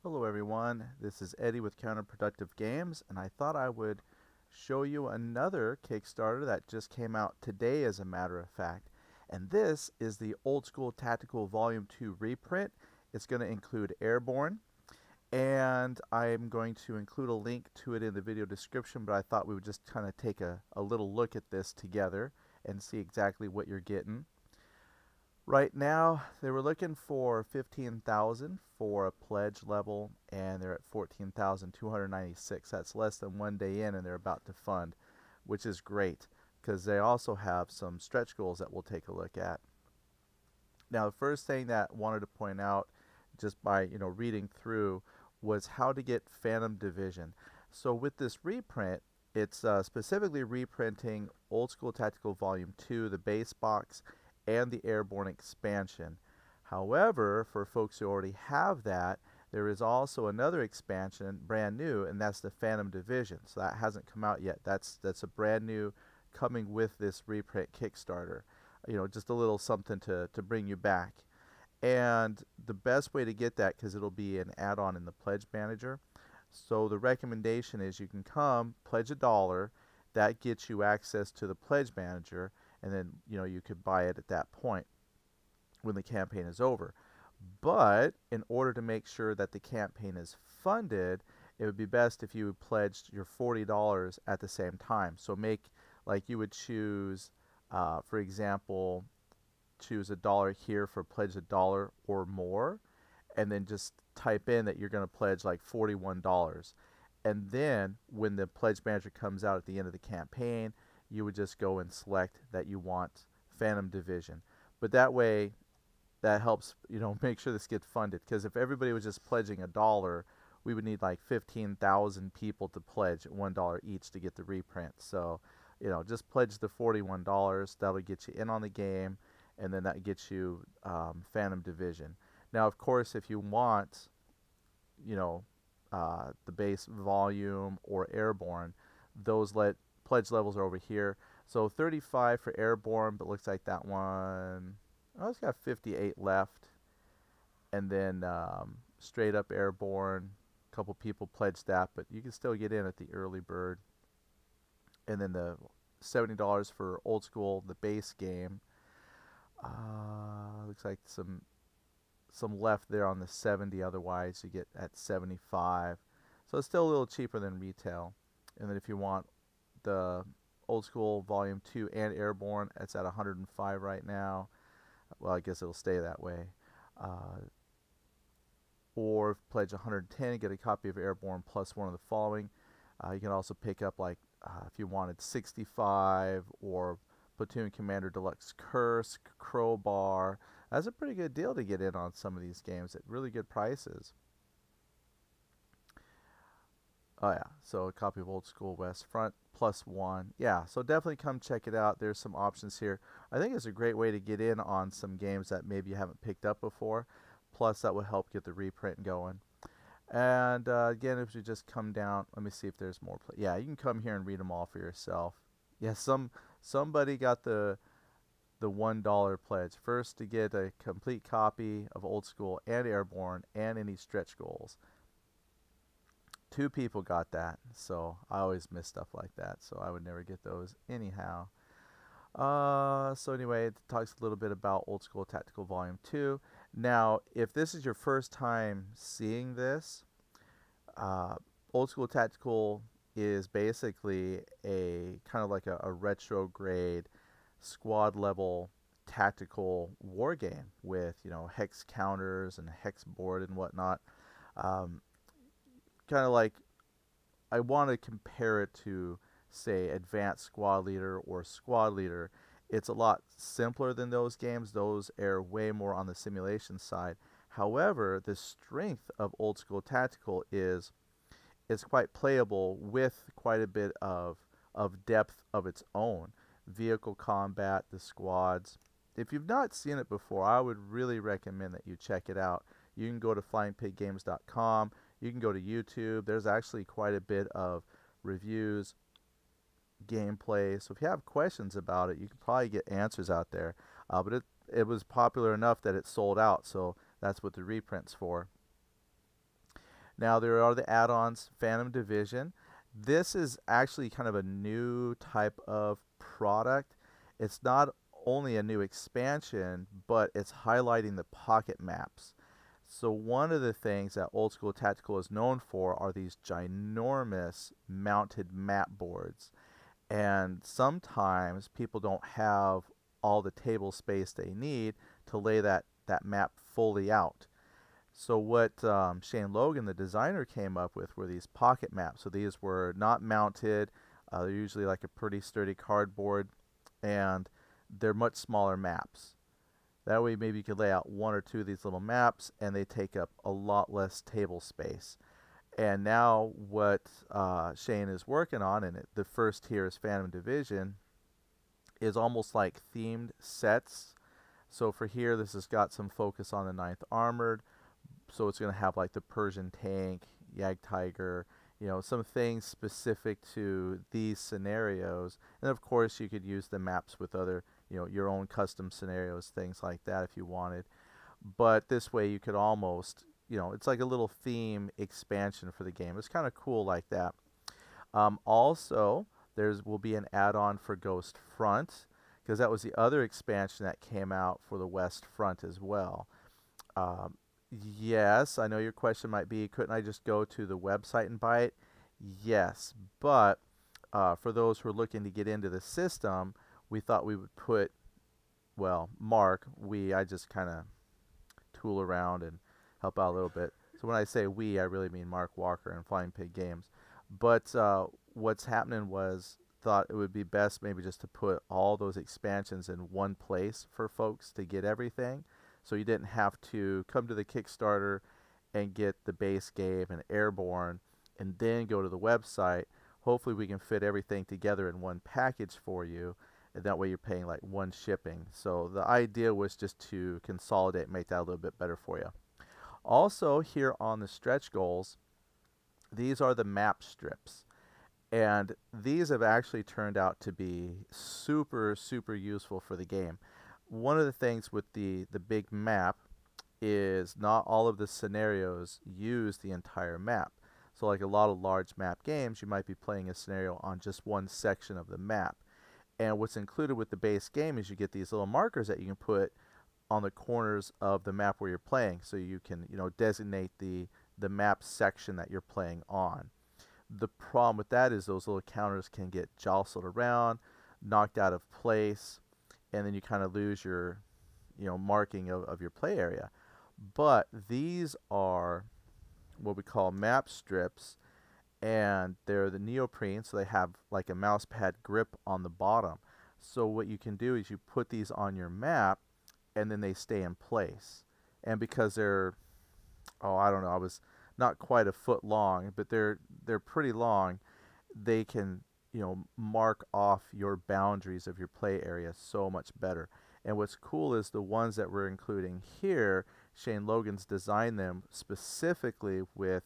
Hello everyone, this is Eddie with Counterproductive Games, and I thought I would show you another Kickstarter that just came out today as a matter of fact. And this is the Old School Tactical Volume 2 reprint. It's going to include Airborne, and I'm going to include a link to it in the video description, but I thought we would just kind of take a little look at this together and see exactly what you're getting. Right now, they were looking for 15,000 for a pledge level, and they're at 14,296. That's less than 1 day in, and they're about to fund, which is great because they also have some stretch goals that we'll take a look at. Now, the first thing that I wanted to point out, just by reading through, was how to get Phantom Division. So with this reprint, it's specifically reprinting Old School Tactical Volume 2, the base box, and the Airborne expansion. However, for folks who already have that, there is also another expansion, brand new, and that's the Phantom Division. So that hasn't come out yet. That's a brand new coming with this reprint Kickstarter. Just a little something to bring you back. And the best way to get that, because it'll be an add-on in the Pledge Manager. So the recommendation is you can come, pledge $1, that gets you access to the Pledge Manager, and then you could buy it at that point when the campaign is over. But in order to make sure that the campaign is funded, it would be best if you pledged your $40 at the same time. So make, like, you would choose, for example, choose $1 here for pledge $1 or more, and then just type in that you're going to pledge like $41. And then when the Pledge Manager comes out at the end of the campaign, you would just go and select that you want Phantom Division. But that way, that helps make sure this gets funded. Because if everybody was just pledging $1, we would need like 15,000 people to pledge at $1 each to get the reprint. So just pledge the $41. That'll get you in on the game, and then that gets you Phantom Division. Now, of course, if you want the base volume or Airborne, those pledge levels are over here. So 35 for Airborne, but looks like that one, oh, it's got 58 left. And then straight up Airborne, a couple people pledged that, but you can still get in at the early bird. And then the $70 for Old School, the base game. Looks like some left there on the 70. Otherwise, you get at 75. So it's still a little cheaper than retail. And then if you want the Old School Volume 2 and Airborne, it's at 105 right now. Well, I guess it'll stay that way. Or pledge 110 and get a copy of Airborne plus one of the following. You can also pick up, like, if you wanted 65 or Platoon Commander Deluxe Curse, Crowbar. That's a pretty good deal to get in on some of these games at really good prices. Oh yeah, so a copy of Old School West Front plus one. Yeah, so definitely come check it out. There's some options here. I think it's a great way to get in on some games that maybe you haven't picked up before. Plus that will help get the reprint going. And again, if you just come down, let me see if there's more. Yeah, you can come here and read them all for yourself. Yeah, somebody got the $1 pledge. First to get a complete copy of Old School and Airborne and any stretch goals. 2 people got that, so I always miss stuff like that, so I would never get those anyhow. So anyway, it talks a little bit about Old School Tactical Volume 2. Now, if this is your first time seeing this, Old School Tactical is basically a kind of like a retrograde squad level tactical war game with hex counters and hex board and whatnot. Kind of like, I want to compare it to, say, Advanced Squad Leader or Squad Leader. It's a lot simpler than those games. Those err way more on the simulation side. However, the strength of Old School Tactical is it's quite playable with quite a bit of depth of its own. Vehicle combat, the squads. If you've not seen it before, I would really recommend that you check it out. You can go to flyingpiggames.com. You can go to YouTube. There's actually quite a bit of reviews, gameplay. So if you have questions about it, you can probably get answers out there. But it was popular enough that it sold out. So that's what the reprint's for. Now there are the add-ons, Phantom Division. This is actually kind of a new type of product. It's not only a new expansion, but it's highlighting the pocket maps. So one of the things that Old School Tactical is known for are these ginormous mounted map boards. And sometimes people don't have all the table space they need to lay that map fully out. So what Shane Logan, the designer, came up with were these pocket maps. So these were not mounted. They're usually like a pretty sturdy cardboard, and they're much smaller maps. That way maybe you could lay out one or two of these little maps, and they take up a lot less table space. And now what Shane is working on, and the first here is Phantom Division, is almost like themed sets. So for here, this has got some focus on the 9th Armored. So it's going to have like the Persian tank, Yag Tiger, you know, some things specific to these scenarios. And of course, you could use the maps with other, you know, your own custom scenarios, things like that if you wanted. But this way you could almost, you know, it's like a little theme expansion for the game. It's kind of cool like that. Also, will be an add-on for Ghost Front, because that was the other expansion that came out for the West Front as well. Yes, I know your question might be, couldn't I just go to the website and buy it? Yes, but for those who are looking to get into the system, we thought we would put, well, I just kind of tool around and help out a little bit. So when I say we, I really mean Mark Walker and Flying Pig Games. But what's happening was, thought it would be best maybe just to put all those expansions in one place for folks to get everything. So you didn't have to come to the Kickstarter and get the base game and Airborne and then go to the website. Hopefully we can fit everything together in one package for you, and that way you're paying like one shipping. So the idea was just to consolidate, make that a little bit better for you. Also here on the stretch goals, these are the map strips. And these have actually turned out to be super, super useful for the game. One of the things with the big map is not all of the scenarios use the entire map. So like a lot of large map games, you might be playing a scenario on just one section of the map. And what's included with the base game is you get these little markers that you can put on the corners of the map where you're playing, so you can, you know, designate the map section that you're playing on. The problem with that is those little counters can get jostled around, knocked out of place, and then you kind of lose your, you know, marking of your play area. But these are what we call map strips, and they're the neoprene, so they have like a mouse pad grip on the bottom. So what you can do is you put these on your map, and then they stay in place. And because they're, oh, I don't know, I was not quite a foot long, but they're pretty long, they can, you know, mark off your boundaries of your play area so much better. And what's cool is the ones that we're including here, Shane Logan's designed them specifically with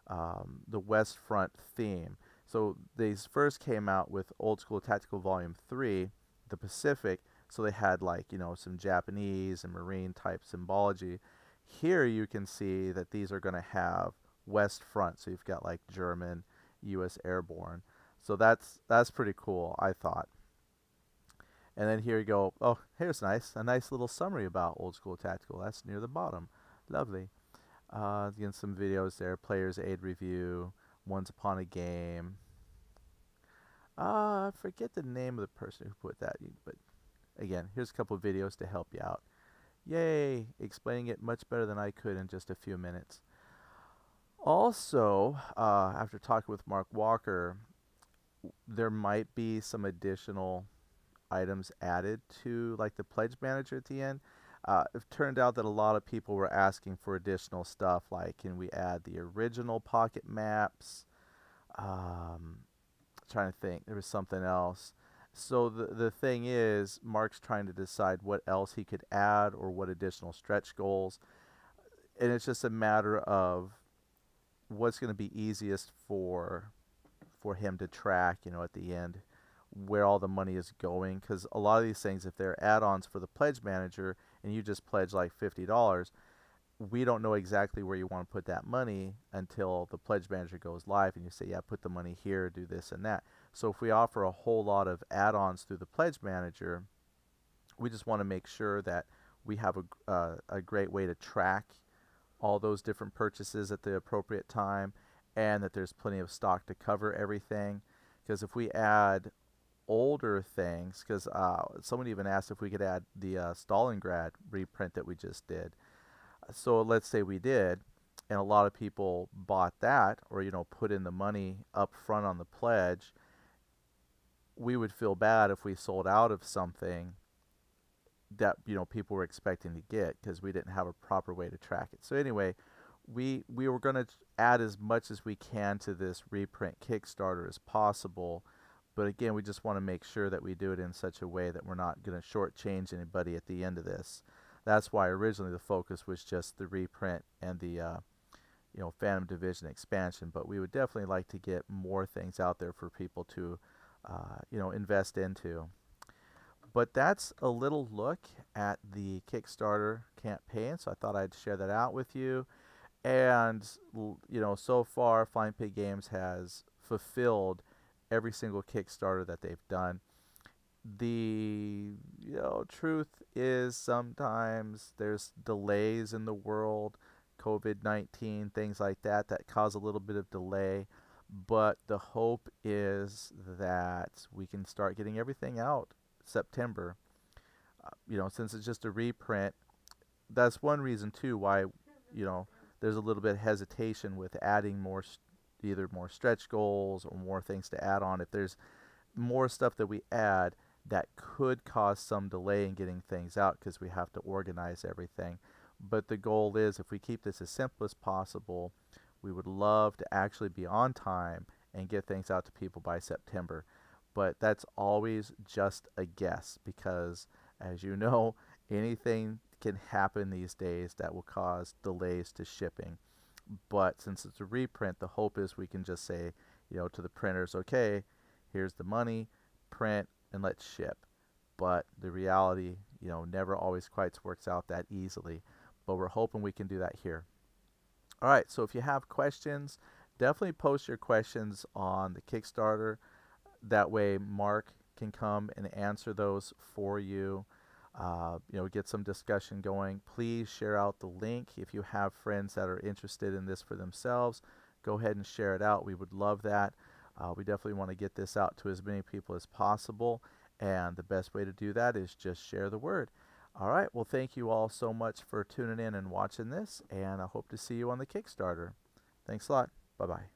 the West Front theme. So these first came out with Old School Tactical Volume 3, the Pacific, so they had like, you know, some Japanese and Marine type symbology. Here you can see that these are going to have West Front, so you've got like German, U.S. Airborne. So that's pretty cool, I thought. And then here you go. Oh, here's nice. A nice little summary about Old School Tactical. That's near the bottom. Lovely. Again, some videos there. Player's Aid Review. Once Upon a Game. I forget the name of the person who put that. But again, here's a couple of videos to help you out. Yay! Explaining it much better than I could in just a few minutes. Also, after talking with Mark Walker, there might be some additional items added to like the pledge manager at the end. It turned out that a lot of people were asking for additional stuff, like can we add the original pocket maps? Trying to think, there was something else. So the thing is, Mark's trying to decide what else he could add or what additional stretch goals, and it's just a matter of what's going to be easiest for him to track, you know, at the end, where all the money is going. Because a lot of these things, if they're add-ons for the pledge manager and you just pledge like $50, we don't know exactly where you want to put that money until the pledge manager goes live and you say, yeah, put the money here, do this and that. So if we offer a whole lot of add-ons through the pledge manager, we just want to make sure that we have a great way to track all those different purchases at the appropriate time, and that there's plenty of stock to cover everything. Because if we add older things, because someone even asked if we could add the Stalingrad reprint that we just did. So let's say we did, and a lot of people bought that, or put in the money up front on the pledge. We would feel bad if we sold out of something that people were expecting to get, because we didn't have a proper way to track it. So anyway, we were going to add as much as we can to this reprint Kickstarter as possible, but again, we just want to make sure that we do it in such a way that we're not going to shortchange anybody at the end of this. That's why originally the focus was just the reprint and the Phantom Division expansion, but we would definitely like to get more things out there for people to invest into. But that's a little look at the Kickstarter campaign, so I thought I'd share that out with you. And so far Flying Pig Games has fulfilled every single Kickstarter that they've done. The truth is, sometimes there's delays in the world, COVID-19, things like that cause a little bit of delay, but the hope is that we can start getting everything out September. Since it's just a reprint, that's one reason too why there's a little bit of hesitation with adding either more stretch goals or more things to add on. If there's more stuff that we add, that could cause some delay in getting things out because we have to organize everything. But the goal is, if we keep this as simple as possible, we would love to actually be on time and get things out to people by September. But that's always just a guess, because as you know, anything can happen these days that will cause delays to shipping. But since it's a reprint, the hope is we can just say, to the printers, okay, here's the money, print, and let's ship. But the reality, never always quite works out that easily. But we're hoping we can do that here. All right, so if you have questions, definitely post your questions on the Kickstarter. That way Mark can come and answer those for you. Get some discussion going. Please share out the link. If you have friends that are interested in this for themselves, go ahead and share it out. We would love that. We definitely want to get this out to as many people as possible, and the best way to do that is just share the word. All right, well, thank you all so much for tuning in and watching this, and I hope to see you on the Kickstarter. Thanks a lot. Bye-bye.